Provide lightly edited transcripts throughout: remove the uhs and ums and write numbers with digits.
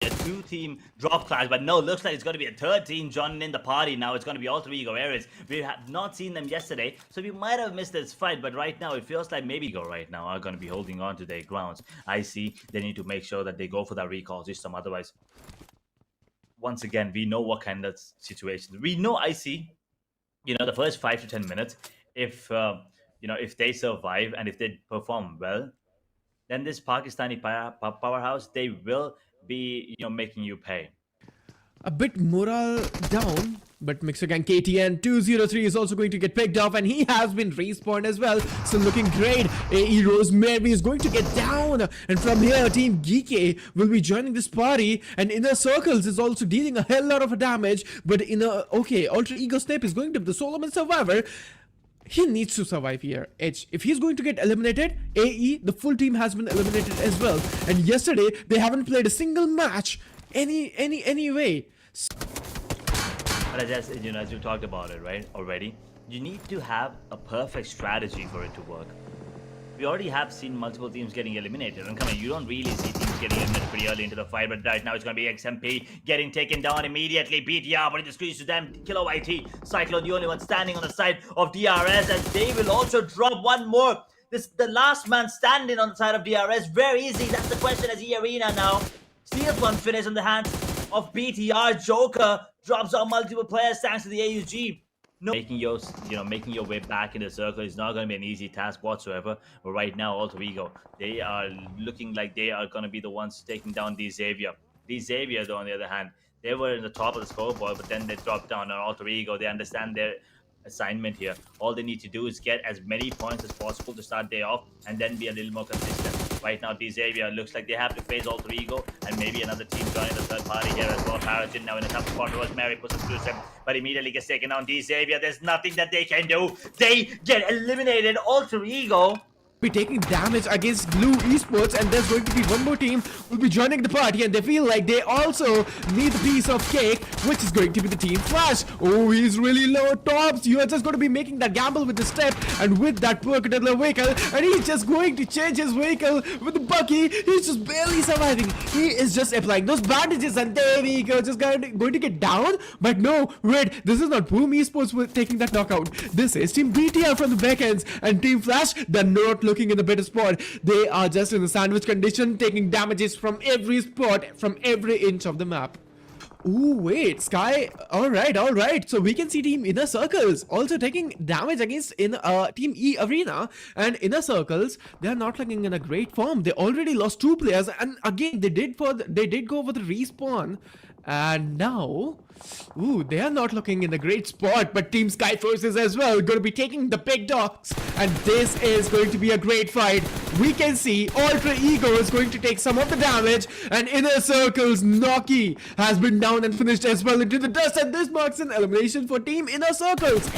a two-team drop clash, but no, looks like it's going to be a third team joining in the party now. It's going to be Alter Ego Ares. We have not seen them yesterday, so we might have missed this fight, but right now it feels like maybe Ego right now are going to be holding on to their grounds. I see they need to make sure that they go for that recall system, otherwise, once again, we know what kind of situation. We know IC, the first 5 to 10 minutes, if, if they survive and if they perform well, then this Pakistani powerhouse, they will be, making you pay. A bit morale down, but Mixergang KTN 203 is also going to get picked off, and he has been respawned as well. So looking great. AE Rosemary is going to get down, and from here Team Geeky will be joining this party, and Inner Circles is also dealing a hell lot of damage. But Alter Ego Snap is going to be the Solomon Survivor. He needs to survive here. Edge, if he's going to get eliminated, AE, the full team has been eliminated as well. And yesterday they haven't played a single match any way. But as you talked about it, right, already, you need to have a perfect strategy for it to work. We already have seen multiple teams getting eliminated, and come on, you don't really see teams getting eliminated pretty early into the fight, but right now it's going to be XMP getting taken down immediately. BTR putting the squeeze to them. Kilo YT, Cyclone, the only one standing on the side of DRS, and they will also drop one more. The last man standing on the side of DRS, very easy. That's the question as E-Arena now steals one finish in the hands of BTR. Joker drops out multiple players thanks to the AUG. No, making your way back in the circle is not going to be an easy task whatsoever. But right now, Alter Ego, they are looking like they are going to be the ones taking down the Xavier. The Xavier, though, on the other hand, they were in the top of the scoreboard, but then they dropped down on Alter Ego. They understand their assignment here. All they need to do is get as many points as possible to start day off, and then be a little more consistent. Right now, Xavier looks like they have to face Alter Ego and maybe another team joining the third party here as well. Paragon now in a tough spot. Rosemary puts it through him, but immediately gets taken down. Xavier, there's nothing that they can do. They get eliminated. Alter Ego be taking damage against Blue Esports, and there's going to be one more team will be joining the party, and they feel like they also need a piece of cake, which is going to be the Team Flash. Oh, he's really low tops. You are just going to be making that gamble with the step and with that particular vehicle, and he's just going to change his vehicle with the Bucky. He's just barely surviving. He is just applying those bandages, and there we go, just going to get down. But no, wait, this is not Boom Esports with taking that knockout. This is Team BTR from the backends, and Team Flash, they're not looking in the better spot. They are just in the sandwich condition, taking damages from every spot, from every inch of the map. Ooh, wait, Sky. Alright. So we can see Team Inner Circles also taking damage against Team E-Arena, and Inner Circles, they are not looking in a great form. They already lost 2 players, and again they did go for the respawn, and now they are not looking in a great spot. But Team Sky Forces as well going to be taking the big dogs, and this is going to be a great fight. We can see Alter Ego is going to take some of the damage, and Inner Circles Noki has been down and finished as well into the dust, and this marks an elimination for Team Inner Circles.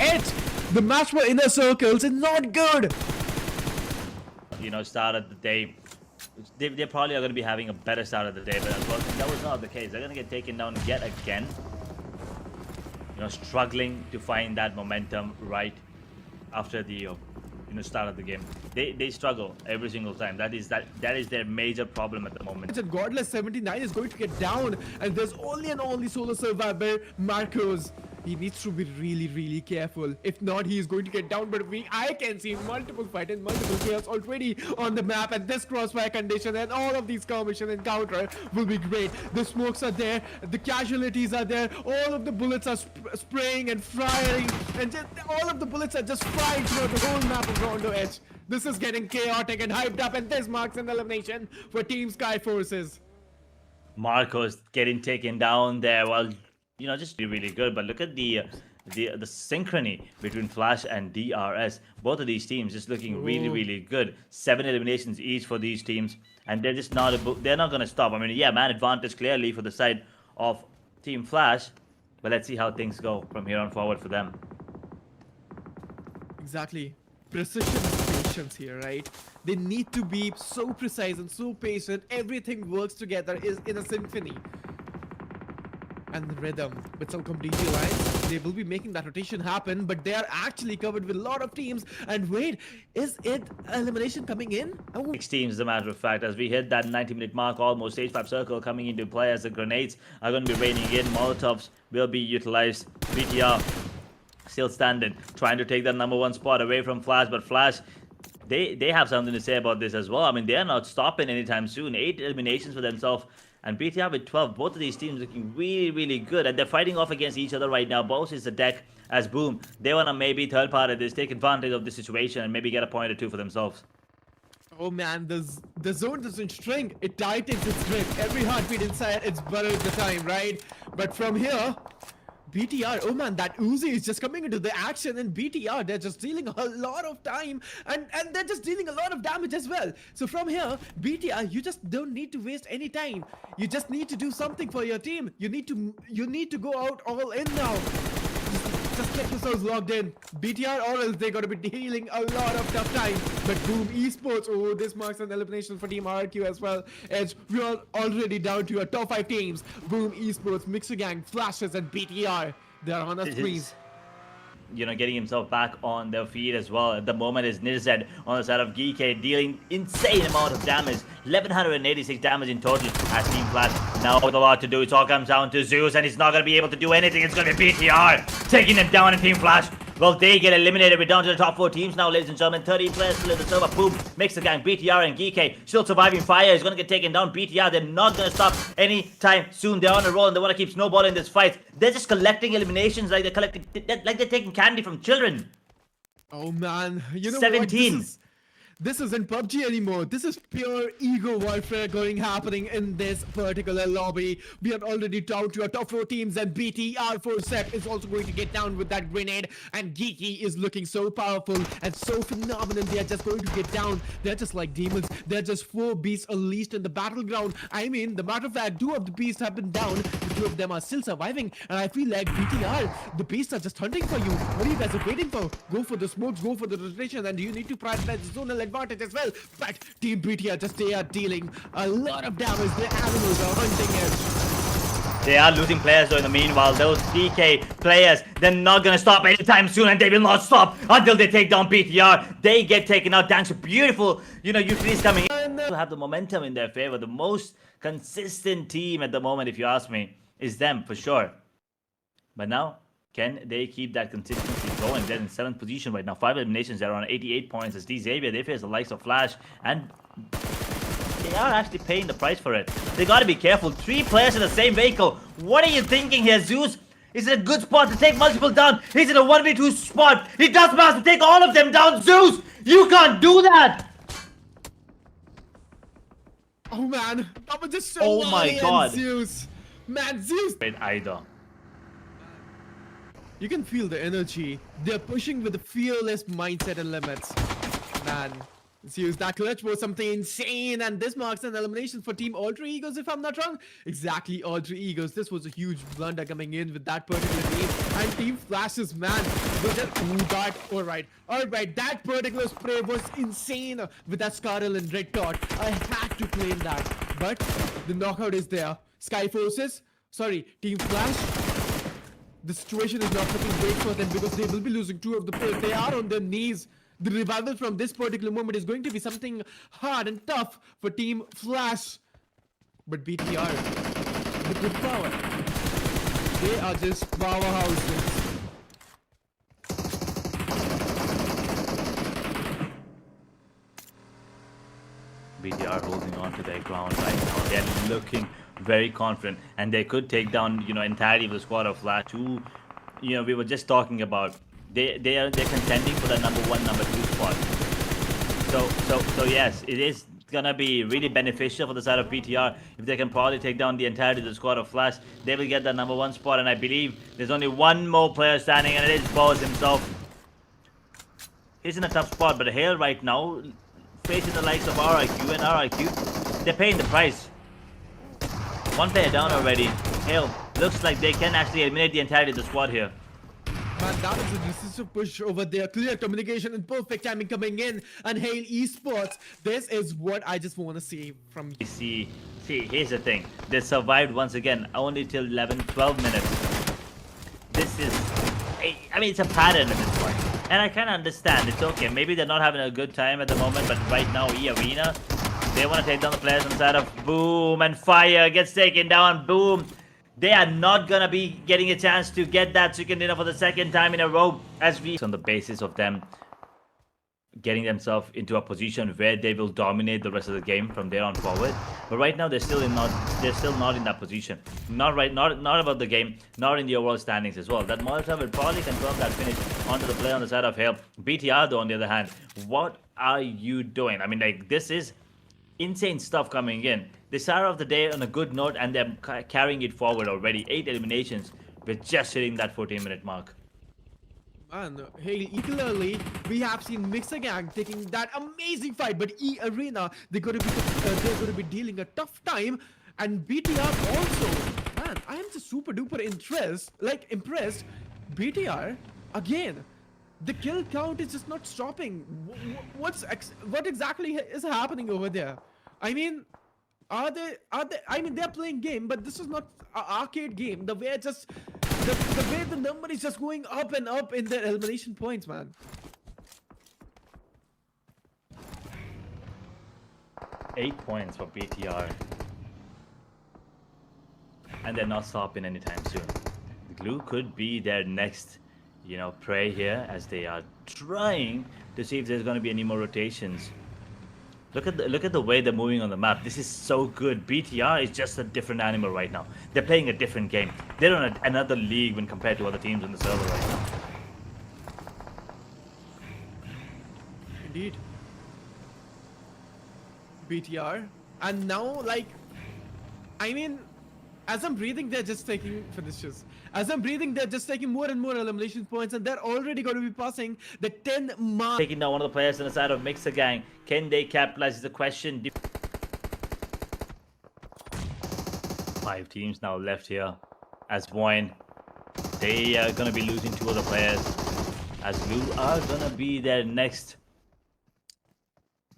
The match for Inner Circles is not good. Start of the day, they probably are going to be having a better start of the day, but that was not the case. They're going to get taken down yet again. Struggling to find that momentum right after the start of the game. They struggle every single time. That is their major problem at the moment. Godless 79 is going to get down, and there's only solo survivor, Marcos. He needs to be really careful. If not, he is going to get down. But I can see multiple fights and multiple players already on the map, and this crossfire condition and all of these skirmishes encounter will be great. The smokes are there, the casualties are there, all of the bullets are spraying and firing, and all of the bullets are just flying through the whole map of Rondo Edge. This is getting chaotic and hyped up, and this marks an elimination for Team Sky Forces. Marcos getting taken down there. Well, just really good. But look at the synchrony between Flash and DRS. Both of these teams just looking really good. 7 eliminations each for these teams, and they're just not going to stop. I mean, yeah, man advantage clearly for the side of Team Flash, but let's see how things go from here on forward for them. Exactly. Precision and patience here, right? They need to be so precise and so patient. Everything works together is in a symphony. And the rhythm with some complete lines. they will be making that rotation happen, but they are actually covered with a lot of teams. And wait, is it elimination coming in? Oh, 6 teams, as a matter of fact, as we hit that 90-minute mark, almost stage 5 circle coming into play as the grenades are going to be raining in. Molotovs will be utilized. BTR still standing, trying to take that number 1 spot away from Flash, but Flash, they have something to say about this as well. I mean, they are not stopping anytime soon. 8 eliminations for themselves, and BTR with 12. Both of these teams looking really, really good, and they're fighting off against each other right now. Both is the deck as Boom. They want to maybe third party this, take advantage of the situation, and maybe get a point or two for themselves. oh man, the zone doesn't shrink. It tightens its grip. Every heartbeat inside, it's better at the time, right? But from here, BTR, oh man, that Uzi is just coming into the action, and BTR, they're just dealing a lot of time, and they're just dealing a lot of damage as well. So from here, BTR, you just don't need to waste any time. You just need to do something for your team. You need to go out all in now. Just get yourselves logged in. BTR, or else they're gonna be dealing a lot of tough time. But Boom Esports, oh, this marks an elimination for Team RRQ as well. As we are already down to our top 5 teams. Boom Esports, Mixer Gang, Flashes, and BTR. They're on our screens. You know, getting himself back on their feet as well. At the moment is Nirzed on the side of GK, dealing insane amount of damage. 1186 damage in total as Team Flash now with a lot to do. It all comes down to Zeus, and he's not going to be able to do anything. It's going to be BTR taking them down in Team Flash. Well, they get eliminated. We're down to the top 4 teams now, ladies and gentlemen. 13 players still in the server. Boom, Mixer Gang, BTR, and GK still surviving fire. He's going to get taken down. BTR, they're not going to stop anytime soon. They're on a roll, and they want to keep snowballing this fight. They're just collecting eliminations like they're taking candy from children. Oh man, you know 17. what? This isn't PUBG anymore. This is pure ego warfare happening in this particular lobby. We are already down to our top 4 teams, and BTR for Sep is also going to get down with that grenade. And Geeky is looking so powerful and so phenomenal. They are just going to get down. They're just like demons. They're just 4 beasts unleashed in the battleground. I mean, the matter of fact, 2 of the beasts have been down. The 2 of them are still surviving. And I feel like BTR, the beasts are just hunting for you. What are you guys waiting for? Go for the smokes, go for the rotation, and you need to prioritize the zonal advantage as well. But Team BTR, just they are dealing a lot of damage. The animals are hunting it. They are losing players though in the meanwhile. Those DK players, they're not gonna stop anytime soon, and they will not stop until they take down BTR. They get taken out thanks to beautiful, utilities coming in. To have the momentum in their favor. The most consistent team at the moment, if you ask me, is them for sure. But now, can they keep that consistency going? They're in 7th position right now. 5 eliminations. They're on 88 points. As Xavier, they face the likes of Flash, and they are actually paying the price for it. They gotta be careful. 3 players in the same vehicle. What are you thinking here, Zeus? Is it a good spot to take multiple down? Is it a 1v2 spot? It does matter to take all of them down, Zeus! You can't do that! Oh man, that was just so Oh my God. Zeus. Man, Zeus. Wait, either. You can feel the energy. They're pushing with a fearless mindset and limits. Man, Zeus, that clutch was something insane, and this marks an elimination for Team Alter Egos, if I'm not wrong. Exactly, Alter Egos. This was a huge blunder coming in with that particular team. And Team Flash's, man, with that, alright, that particular spray was insane with that Scarlet and Red Dot. I had to claim that. But the knockout is there. Skyforces, Team Flash. The situation is not looking great for them because they will be losing 2 of the players. They are on their knees. The revival from this particular moment is going to be something hard and tough for Team Flash. But BTR, with good power, they are just powerhouses. BTR holding on to their ground right now. They're looking very confident, and they could take down, entirely the squad of Flash, who, we were just talking about. They're contending for the number 1, number 2 spot. So yes, it is gonna be really beneficial for the side of BTR if they can probably take down the entirety of the squad of Flash. They will get that number 1 spot, and I believe there's only 1 more player standing, and it is Boz himself. He's in a tough spot, but Hale right now, facing the likes of RIQ, and RIQ, they're paying the price. 1 player down already. Hale, looks like they can actually eliminate the entirety of the squad here. Man, that was a decisive push over there. Clear communication and perfect timing coming in. And Hale Esports, this is what I just want to see from you. See, here's the thing. They survived once again, only till 11-12 minutes. This is I mean, it's a pattern at this point. And I kind of understand. It's okay. Maybe they're not having a good time at the moment, but right now, E-Arena, they want to take down the players on the side of Boom, and Fire gets taken down. Boom. They are not going to be getting a chance to get that chicken dinner for the second time in a row, as we on the basis of them getting themselves into a position where they will dominate the rest of the game from there on forward. But right now they're still not in that position. Not about the game, not in the overall standings as well. That Molotov will probably confirm that finish onto the play on the side of Hale. BTR though, on the other hand, what are you doing? I mean, like, this is insane stuff coming in. They start off the day on a good note and they're carrying it forward already. 8 eliminations with just hitting that 14-minute mark. Man, hey, equally, we have seen Mixagang taking that amazing fight, but E-Arena, they're going to be dealing a tough time, and BTR also. Man, I am just super duper impressed. BTR again. The kill count is just not stopping. What exactly is happening over there? I mean, are they? I mean, they're playing game, but this is not an arcade game. The way the number is just going up and up in their elimination points, man. 8 points for BTR, and they're not stopping anytime soon. Glue could be their next, prey here, as they are trying to see if there's going to be any more rotations. Look at the way they're moving on the map. This is so good. BTR is just a different animal right now. They're playing a different game. They're on another league when compared to other teams on the server right now. Indeed. BTR. And now, I mean, as I'm breathing, they're just taking finishes. As I'm breathing, they're just taking more and more elimination points, and they're already going to be passing the 10 mark. Taking down one of the players on the side of Mixagang. Can they capitalize is the question. 5 teams now left here. As Voin, they are going to be losing 2 other players. As Glue are going to be their next,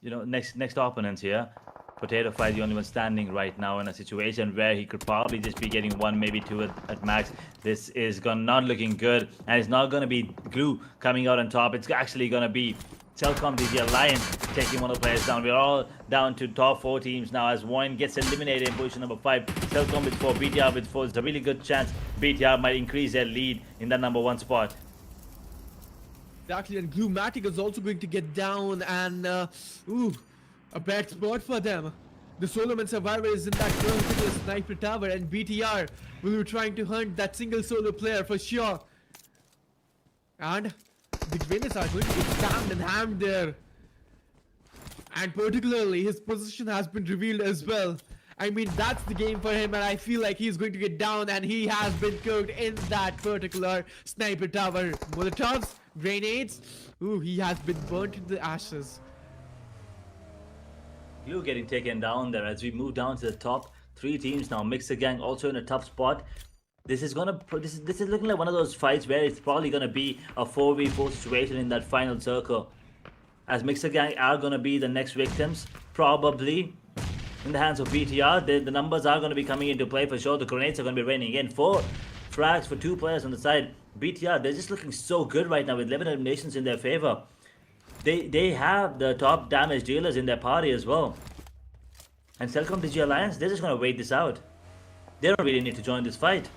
next opponents here. Potato Fight, the only one standing right now in a situation where he could probably just be getting 1, maybe 2 at max. This is not looking good, and it's not going to be Glue coming out on top. It's actually going to be Telkom DG Alliance taking one of the players down. We're all down to top 4 teams now as Voin gets eliminated in position number 5. Telkom with 4, BTR with 4. It's a really good chance BTR might increase their lead in that number 1 spot. Exactly, and Gluematic is also going to get down, and a bad spot for them. The Soloman Survivor is in that vertical sniper tower, and BTR will be trying to hunt that single solo player for sure. And the Grenades are going to get slammed and hammed there. And particularly, his position has been revealed as well. I mean, that's the game for him, and I feel like he's going to get down, and he has been cooked in that particular sniper tower. Molotovs, grenades, he has been burnt to the ashes. Glue getting taken down there as we move down to the top 3 teams now. Mixagang also in a tough spot. This is looking like one of those fights where it's probably gonna be a 4v4 situation in that final circle. As Mixagang are gonna be the next victims, probably in the hands of BTR. The numbers are gonna be coming into play for sure. The grenades are gonna be raining in. 4 frags for 2 players on the side. BTR, they're just looking so good right now with 11 eliminations in their favor. They have the top damage dealers in their party as well. And Telkom DG Alliance, they're just going to wait this out. They don't really need to join this fight.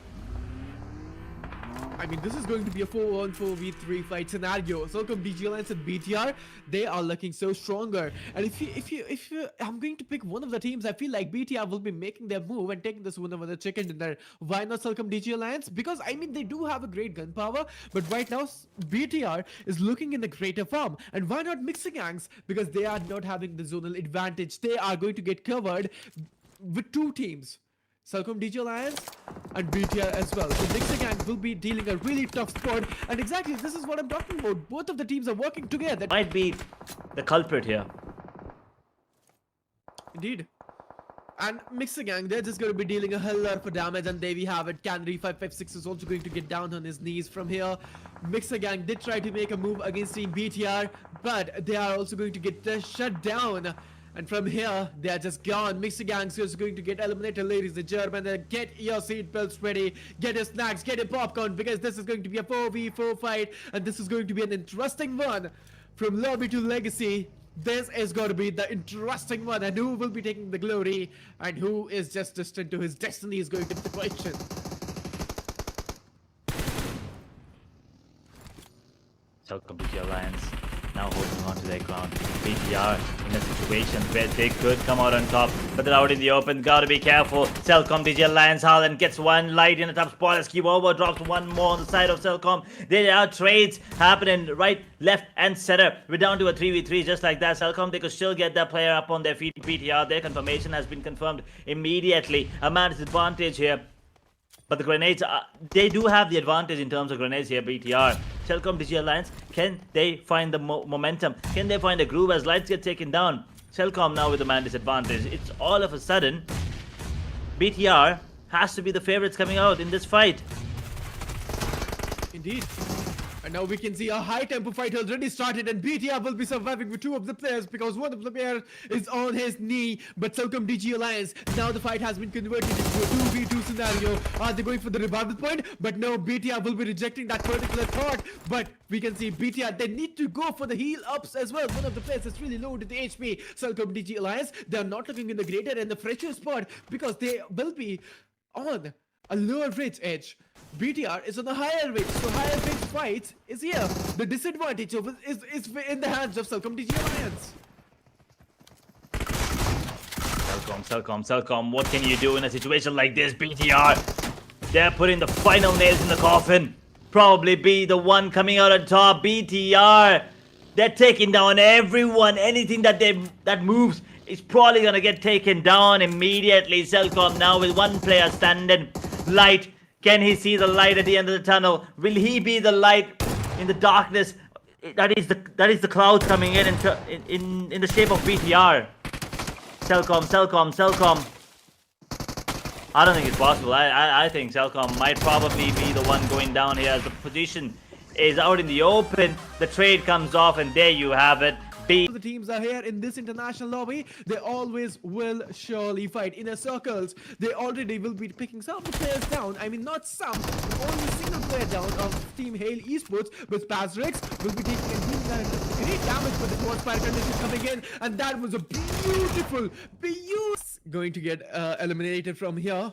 I mean, this is going to be a 4-on-4v3 fight scenario. Telkom DG Alliance and BTR, they are looking so stronger. And if you, I'm going to pick one of the teams. I feel like BTR will be making their move and taking this one over the chicken dinner. Why not Telkom DG Alliance? Because I mean, they do have a great gun power, but right now BTR is looking in the greater form. And why not Mixagangs? Because they are not having the zonal advantage. They are going to get covered with 2 teams. Telkom DG Alliance and BTR as well. So Mixagang will be dealing a really tough spot, and exactly this is what I'm talking about. Both of the teams are working together. Might be the culprit here. Indeed. And Mixagang, they're just going to be dealing a hell lot of damage, and there we have it. Canary 556 is also going to get down on his knees from here. Mixagang did try to make a move against Team BTR, but they are also going to get shut down. And from here, they are just gone. Mixer Gangs is going to get eliminated, ladies and gentlemen. Get your seatbelts ready, get your snacks, get your popcorn, because this is going to be a 4v4 fight, and this is going to be an interesting one. From lobby to legacy, this is going to be the interesting one, and who will be taking the glory, and who is just destined to his destiny is going to be the question. Welcome to the Alliance, now holding on to their ground. BTR in a situation where they could come out on top, but they're out in the open. Gotta be careful. Celcom DG Alliance, Haaland gets one light in the top spot as Kiwobo drops one more on the side of Celcom. There are trades happening right, left, and center. We're down to a 3v3 just like that. Celcom, they could still get that player up on their feet. BTR, their confirmation has been confirmed immediately. A man's advantage here. But the grenades, they do have the advantage in terms of grenades here, BTR. Celcom DG Alliance, can they find the momentum? Can they find a groove as lights get taken down? Celcom now with the man disadvantage. It's all of a sudden, BTR has to be the favorites coming out in this fight. Indeed. And now we can see a high tempo fight already started, and BTR will be surviving with two of the players because one of the players is on his knee. But Celcom DG Alliance, now the fight has been converted into a 2v2 scenario. Are they going for the revival point? But no, BTR will be rejecting that particular thought. But we can see BTR, they need to go for the heal ups as well. One of the players is really low to the HP. Celcom DG Alliance, they are not looking in the greater and the fresher spot because they will be on a lower ridge edge. BTR is on a higher ridge, so higher ridge fights is here. The disadvantage of it is in the hands of Celcom DG Alliance. Celcom, what can you do in a situation like this, BTR? They're putting the final nails in the coffin. Probably be the one coming out on top. BTR, they're taking down everyone. Anything that moves is probably gonna get taken down immediately. Celcom now with one player standing. Light, can he see the light at the end of the tunnel? Will he be the light in the darkness? That is the clouds coming in the shape of BTR. Celcom. I don't think it's possible. I think Celcom might probably be the one going down here as the position is out in the open. The trade comes off, and there you have it. The teams are here in this international lobby. They always will surely fight in a circles. They already will be picking some players down. I mean, not some, only single player down of Team Hale Esports. But Spazrix will be taking a great damage for the crossfire condition coming in, and that was a beautiful going to get eliminated from here.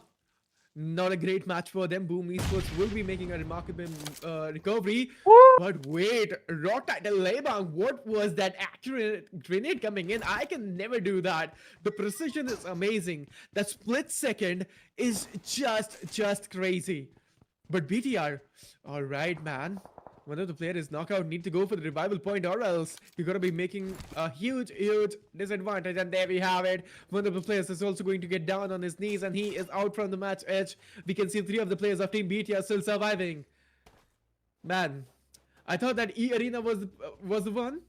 Not a great match for them. Boom Esports will be making a remarkable recovery. Woo! But wait, raw title Lebang, what was that accurate grenade coming in? I can never do that. The precision is amazing. That split second is just crazy. But BTR, all right, man. One of the players is knockout, need to go for the revival point, or else you're gonna be making a huge disadvantage. And there we have it. One of the players is also going to get down on his knees, and he is out from the match edge. We can see three of the players of Team BTR still surviving. Man, I thought that E Arena was the one,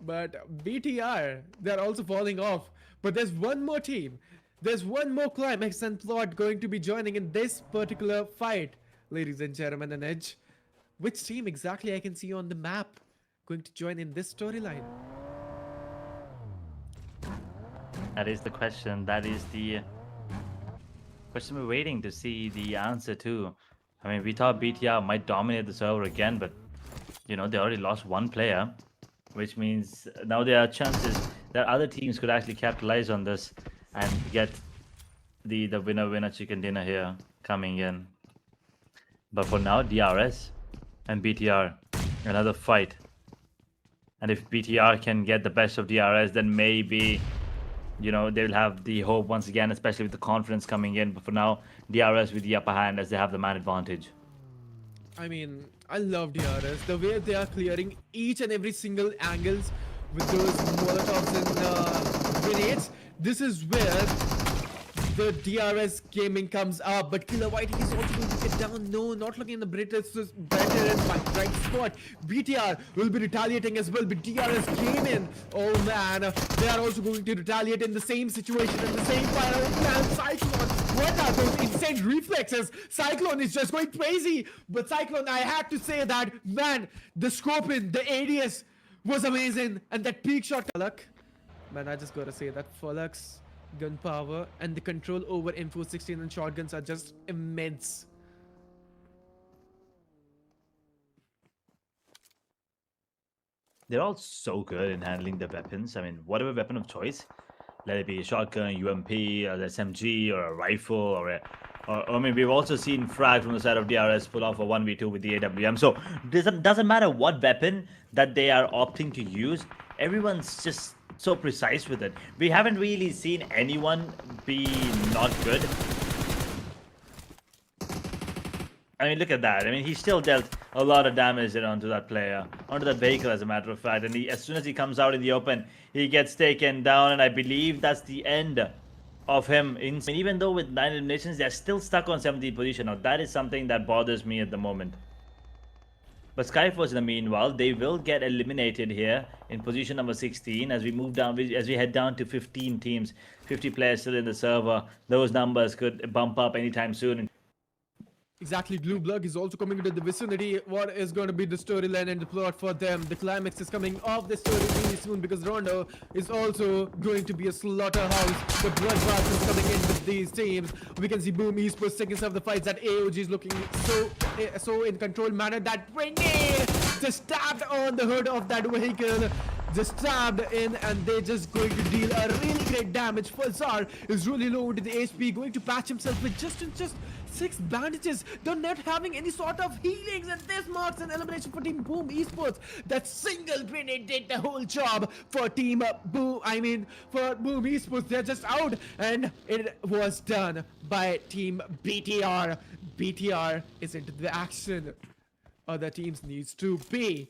but BTR, they're also falling off. But there's one more team. There's one more Climax and Plot going to be joining in this particular fight, ladies and gentlemen, and Edge. Which team exactly I can see on the map going to join in this storyline? That is the question. That is the question we're waiting to see the answer to. I mean, we thought BTR might dominate the server again, but you know, they already lost one player, which means now there are chances that other teams could actually capitalize on this and get the winner chicken dinner here coming in. But for now, DRS and BTR, another fight. And if BTR can get the best of DRS, then maybe, you know, they'll have the hope once again, especially with the confidence coming in. But for now, DRS with the upper hand as they have the man advantage. I mean, I love DRS. The way they are clearing each and every single angles with those molotovs and grenades. This is where the DRS gaming comes up, but Killer White is also going to get down. No, not looking in the brightest right spot. BTR will be retaliating as well, but DRS came in. Oh man, they are also going to retaliate in the same situation, in the same fire. Oh man, Cyclone, what are those insane reflexes? Cyclone is just going crazy. But Cyclone, I had to say that, man, the scope in, the ADS was amazing, and that peak shot luck. Man, I just gotta say that Flux, gunpowder, and the control over M416 and shotguns are just immense. They're all so good in handling the weapons. I mean, whatever weapon of choice, let it be a shotgun, UMP, or SMG, or a rifle, or I mean, we've also seen Frag from the side of DRS pull off a 1v2 with the AWM. So doesn't matter what weapon that they are opting to use. Everyone's just so precise with it. We haven't really seen anyone be not good. I mean, look at that. I mean, he still dealt a lot of damage onto that player, onto that vehicle, as a matter of fact. And as soon as he comes out in the open, he gets taken down. And I believe that's the end of him. I mean, even though with 9 eliminations, they're still stuck on 17th position. Now, that is something that bothers me at the moment. But Skyforce, in the meanwhile, they will get eliminated here in position number 16 as we move down, as we head down to 15 teams, 50 players still in the server. Those numbers could bump up anytime soon. Exactly, Blue Blood is also coming into the vicinity. What is going to be the storyline and the plot for them? The climax is coming off the story really soon because Rondo is also going to be a slaughterhouse. The bloodbath is coming in with these teams. We can see Boom Esports taking some of the fights that AOG is looking so in control manner. That grenade just stabbed on the hood of that vehicle. Just stabbed in, and they're just going to deal a really great damage. Falzar is really low into the HP, going to patch himself with just 6 bandages. They're not having any sort of healings, and this marks an elimination for Team Boom Esports. That single grenade did the whole job for Team Boom. I mean, for Boom Esports, they're just out, and it was done by Team BTR. BTR is into the action. Other teams needs to be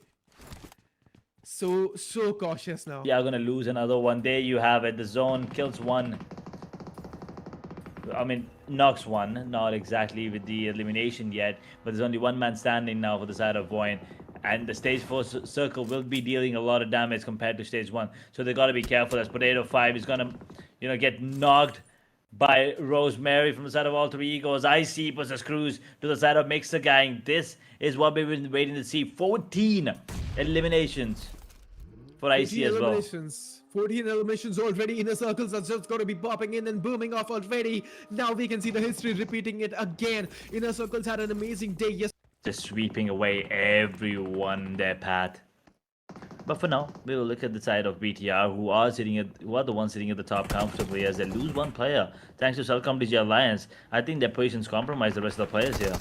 so cautious now. Yeah, gonna lose another one. There you have it. The zone kills one. I mean, knocks one. Not exactly with the elimination yet, but there's only one man standing now for the side of Void. And the stage 4 circle will be dealing a lot of damage compared to stage 1. So they gotta be careful as Potato 5 is gonna, get knocked by Rosemary from the side of Alter Egos. Icy versus Cruz to the side of Mixer Gang. This is what we've been waiting to see. 14 eliminations for Icy as well. 14 eliminations already. Inner circles are just going to be popping in and booming off already. Now we can see the history repeating it again. Inner circles had an amazing day yesterday. Just sweeping away everyone in their path. But for now, we will look at the side of BTR, who are the ones sitting at the top comfortably as they lose one player thanks to Cellcom DG Alliance. I think their positions compromise the rest of the players here.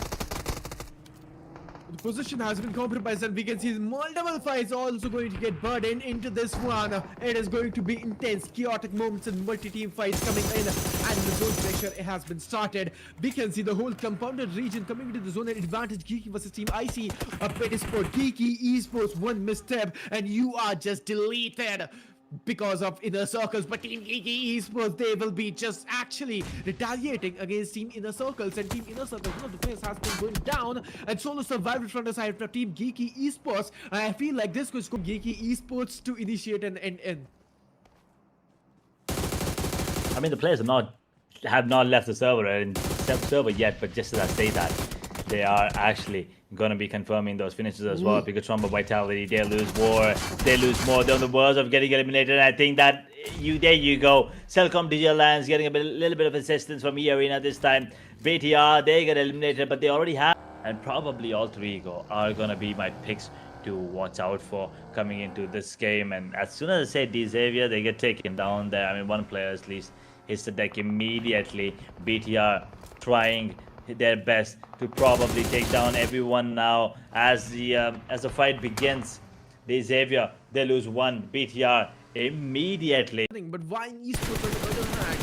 The position has been compromised, and we can see multiple fights also going to get burdened into this one. It is going to be intense, chaotic moments and multi-team fights coming in, and the zone pressure has been started. We can see the whole compounded region coming into the zone and advantage. Geeky versus Team Icy, a petty sport. Geeky Esports, one misstep and you are just deleted because of Inner Circles. But Team Geeky Esports, they will be just actually retaliating against Team Inner Circles, and Team Inner Circles, one of the players has been going down, and solo survived from the side of Team Geeky Esports. I feel like this was Geeky Esports to initiate an end. I mean, the players have not left the server yet, but just as I say that, they are actually going to be confirming those finishes as well. Because Trumba Vitality, they lose more, they lose more. They're on the verge of getting eliminated, and I think that there you go. Cellcom Digital Alliance getting a little bit of assistance from E-Arena this time. BTR, they get eliminated, but they already have. And probably Alter Ego are going to be my picks to watch out for coming into this game. And as soon as I say D-Xavier, they get taken down there. I mean, one player at least hits the deck immediately. BTR trying their best to probably take down everyone now as the fight begins. D-Xavier, they lose one. BTR immediately. But Vine Esports on the other hand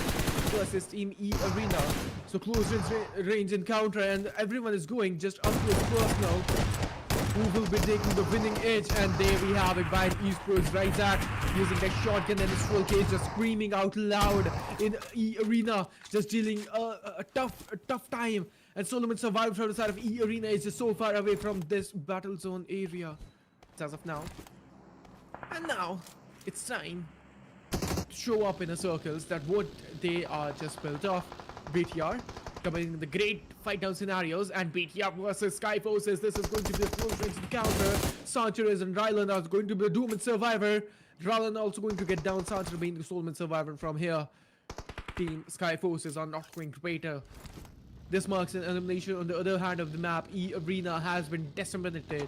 versus Team E-Arena. So close range encounter, and everyone is going just up close personal. Who will be taking the winning edge? And there we have it. Vine Esports right at using that shotgun and his full cage, just screaming out loud in E-Arena, just dealing a tough time. And Solomon survived from the side of E-Arena. Is just so far away from this battle zone area as of now. And now it's time to show up in a circles that what they are just built off. BTR coming in the great fight down scenarios, and BTR versus Sky Forces. This is going to be a close range encounter. Sanchez and Ryland are going to be a doomed survivor. Rallen also going to get down. Sartre being the sole survivor from here. Team Sky Forces are not going to wait. This marks an elimination. On the other hand of the map, E Arena has been decimated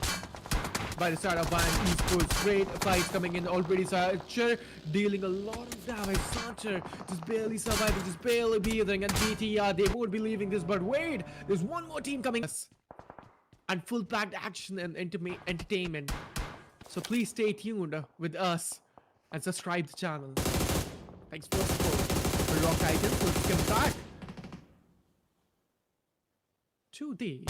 by the side of Viant Esports. Great fights coming in already. Sartre dealing a lot of damage. Sartre just barely surviving, just barely breathing. And BTR, they won't be leaving this. But wait, there's one more team coming. And full packed action and entertainment. So please stay tuned with us and subscribe to the channel. Thanks for support. The Rock Titans will come back to the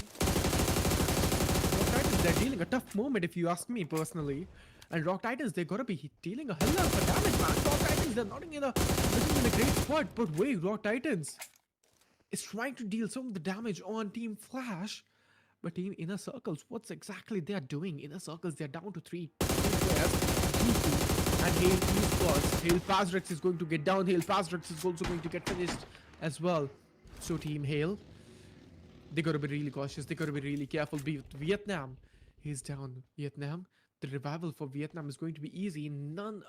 Rock Titans. They're dealing a tough moment if you ask me personally. And Rock Titans, they gotta be dealing a hell of a damage, man. Rock Titans, they're not in a great spot. But wait, Rock Titans is trying to deal some of the damage on Team Flash. But Team Inner Circles, what's exactly they are doing? Inner Circles, they're down to 3 players. G2 and Hale Esports. Hale Pazrex is going to get down. Hale Pazrex is also going to get finished as well. So Team Hale, they gotta be really cautious. They gotta be really careful. Vietnam, he's down. Vietnam, the revival for Vietnam is going to be easy. No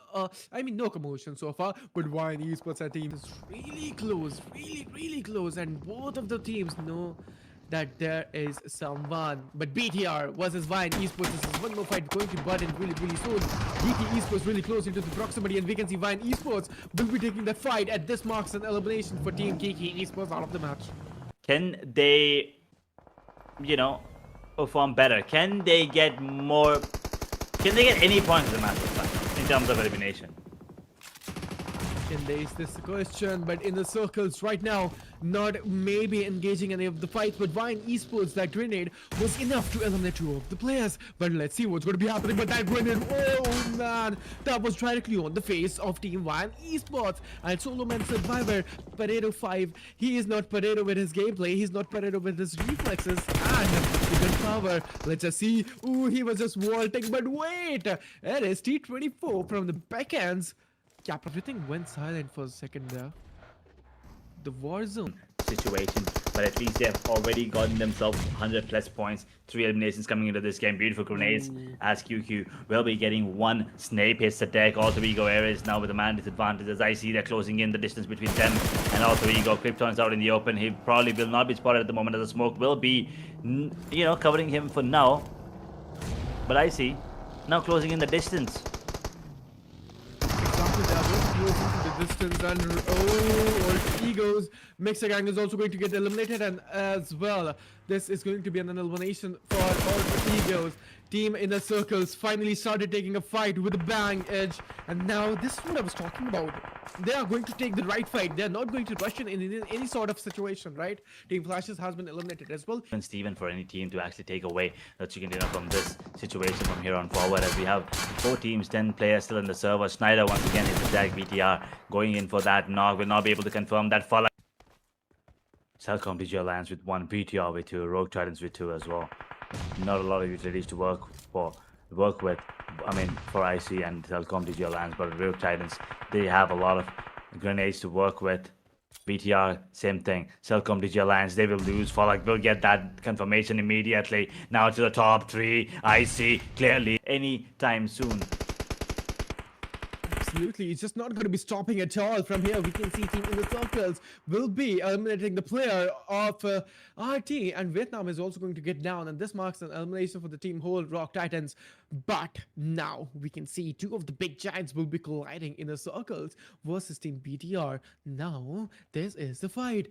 commotion so far. But Viant Esports, our team is really close. Really close. And both of the teams know that there is someone. But BTR versus Viant Esports. This is one more fight going to button really soon. DT Esports really close into the proximity, and we can see Viant Esports will be taking the fight, and this marks an elimination for Team Kiki Esports out of the match. Can they, perform better? Can they get more? Can they get any points in the match in terms of elimination? Can they is this question? But in the circles right now, not maybe engaging any of the fights. But Viant Esports, that grenade was enough to eliminate 2 of the players. But let's see what's going to be happening. But that grenade, oh man, that was directly on the face of Team Viant Esports. And Solo Man Survivor, Pareto 5, he is not Pareto with his gameplay. He's not Pareto with his reflexes and the gun power. Let's just see. Ooh, he was just vaulting. But wait, it is T24 from the backends. Yeah, everything went silent for a second there. The war zone situation, but at least they've already gotten themselves 100 plus points. 3 eliminations coming into this game. Beautiful grenades as QQ will be getting 1 Snape hits attack. Alter Ego Ares now with a man disadvantage, as I see they're closing in the distance between them and Alter Ego. Krypton's out in the open. He probably will not be spotted at the moment, as the smoke will be, covering him for now. But I see now closing in the distance. into the distance, and Alter Ego's Mexagang is also going to get eliminated, and as well this is going to be an elimination for Alter Ego's team. Inner Circles finally started taking a fight with a bang edge, and now this is what I was talking about. They are going to take the right fight. They are not going to rush in any sort of situation, right? Team Flashes has been eliminated as well. And Steven, for any team to actually take away the chicken dinner from this situation from here on forward, as we have 4 teams, 10 players still in the server. Schneider once again hits attack. BTR going in for that knock, will not be able to confirm that follow. Cellcom DG Alliance with 1, BTR with 2, Rogue Titans with 2 as well. Not a lot of utilities to work with. I mean, for IC and Cellcom DG Alliance, but Rogue Titans, they have a lot of grenades to work with. BTR, same thing. Cellcom DG Alliance, they will lose. Falak will get that confirmation immediately. Now to the top 3. IC clearly anytime soon. Absolutely, it's just not going to be stopping at all. From here, we can see Team Inner Circles will be eliminating the player of RT, and Vietnam is also going to get down, and this marks an elimination for the team whole Rock Titans. But now we can see 2 of the big giants will be colliding. Inner Circles versus Team BTR. Now this is the fight.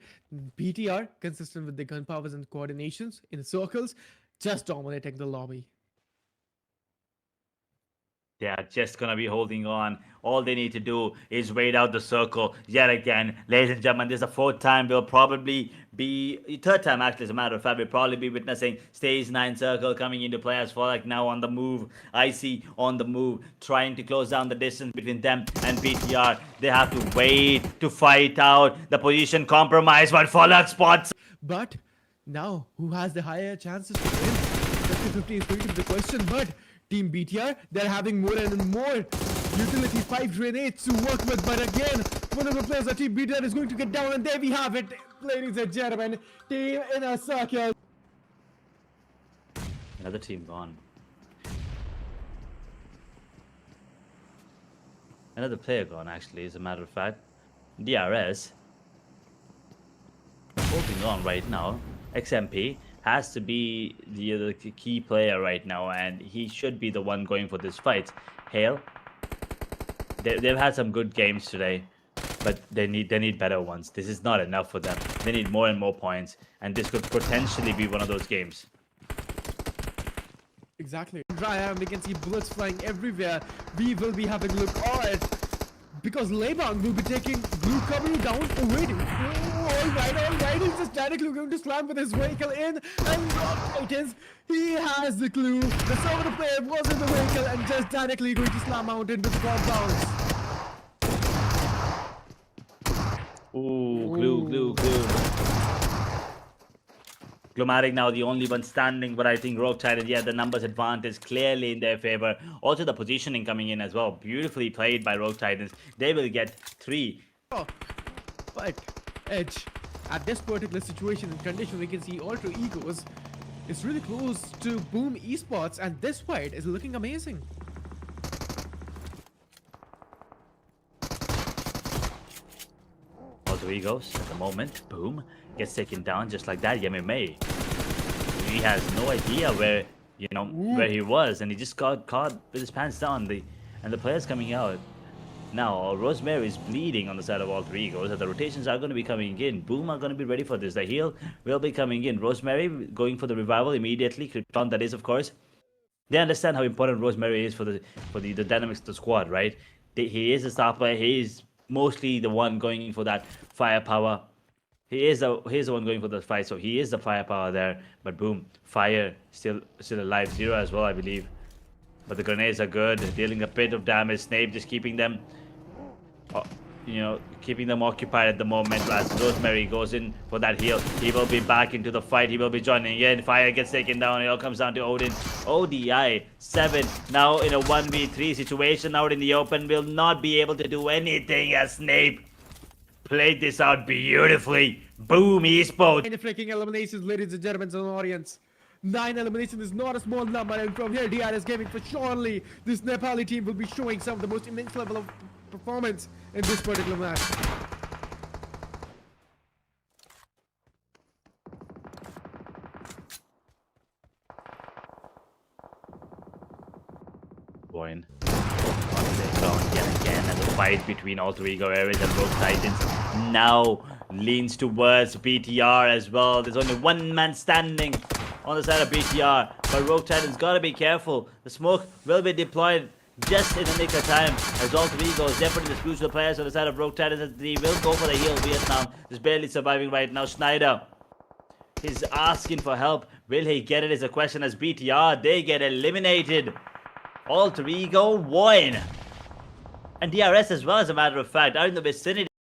BTR, consistent with the gun powers and coordinations. Inner Circles just dominating the lobby. They are just going to be holding on. All they need to do is wait out the circle yet again. Ladies and gentlemen, this is the 4th time. We'll probably be... 3rd time, actually, as a matter of fact. We'll probably be witnessing Stage 9 circle coming into play as Falak now on the move. IC on the move, trying to close down the distance between them and BTR. They have to wait to fight out the position compromise, but Falak spots. But now, who has the higher chances to win? 50-50 is going to be the question, but... Team BTR, they're having more and more utility 5 grenades to work with, but again, one of the players of Team BTR is going to get down, and there we have it, ladies and gentlemen. Team Inner Circle. Another team gone. Another player gone, actually, as a matter of fact. DRS. Holding on right now. XMP has to be the key player right now, and he should be the one going for this fight. Hale. They've had some good games today, but they need better ones. This is not enough for them. They need more and more points, and this could potentially be one of those games. Exactly. Dry we can see bullets flying everywhere. We will be having a look at it because Lebang will be taking Blue Company down. Oh, waiting. Oh, all right. He's just directly going to slam with his vehicle in, and Titans, he has the clue. The server player was in the vehicle and just directly going to slam out into the compounds. Ooh, glue. Glomatic now the only one standing, but I think Rogue Titan, yeah, the numbers advantage clearly in their favor. Also the positioning coming in as well. Beautifully played by Rogue Titans. They will get 3. Oh, but Edge, at this particular situation and condition, we can see Alter Egos is really close to Boom Esports, and this fight is looking amazing. Alter Egos at the moment. Boom. Gets taken down just like that. Yemi May. He has no idea where, where he was, and he just got caught with his pants down. And the players coming out. Now, Rosemary is bleeding on the side of Alter Egos, and the rotations are going to be coming in. Boom are going to be ready for this. The heal will be coming in. Rosemary going for the revival immediately. Krypton, that is, of course. They understand how important Rosemary is for the dynamics of the squad, right? He is a star player. He is mostly the one going for that firepower. He is the one going for the fight, so he is the firepower there. But boom, fire still alive. 0 as well, I believe. But the grenades are good, dealing a bit of damage. Snape just keeping them, keeping them occupied at the moment. As Rosemary goes in for that heal, he will be back into the fight. He will be joining in. Fire gets taken down. It all comes down to Odin. ODI 7 now in a 1v3 situation out in the open, will not be able to do anything as Snape played this out beautifully. Boom Esports. 9 freaking eliminations, ladies and gentlemen, and audience. 9 eliminations is not a small number, and from here, DRS Gaming for surely this Nepali team will be showing some of the most immense level of performance in this particular match. Boyne. Yet again, and the fight between Alter Ego Ares and Rogue Titans now leans towards BTR as well. There's only one man standing on the side of BTR, but Rogue Titans gotta be careful. The smoke will be deployed just in the nick of time as Alter Ego is definitely the crucial players on the side of Rogue Titans, as they will go for the heal. Vietnam is barely surviving right now. Schneider is asking for help. Will he get it is a question, as BTR, they get eliminated. Alter Ego, Boyne, and DRS as well, as a matter of fact, are in the vicinity.